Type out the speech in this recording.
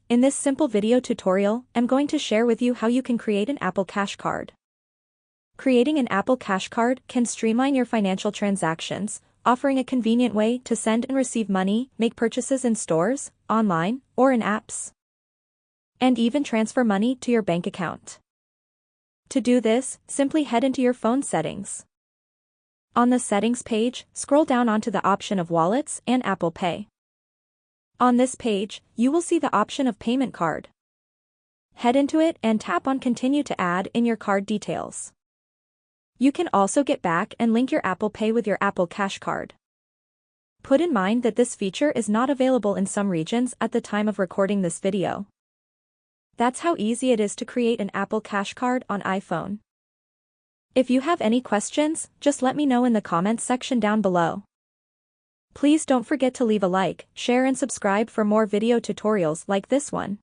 In this simple video tutorial, I'm going to share with you how you can create an Apple Cash card. Creating an Apple Cash card can streamline your financial transactions, offering a convenient way to send and receive money, make purchases in stores, online, or in apps, and even transfer money to your bank account. To do this, simply head into your phone settings. On the settings page, scroll down onto the option of Wallets and Apple Pay. On this page, you will see the option of Payment Card. Head into it and tap on Continue to add in your card details. You can also get back and link your Apple Pay with your Apple Cash card. Put in mind that this feature is not available in some regions at the time of recording this video. That's how easy it is to create an Apple Cash card on iPhone. If you have any questions, just let me know in the comments section down below. Please don't forget to leave a like, share and subscribe for more video tutorials like this one.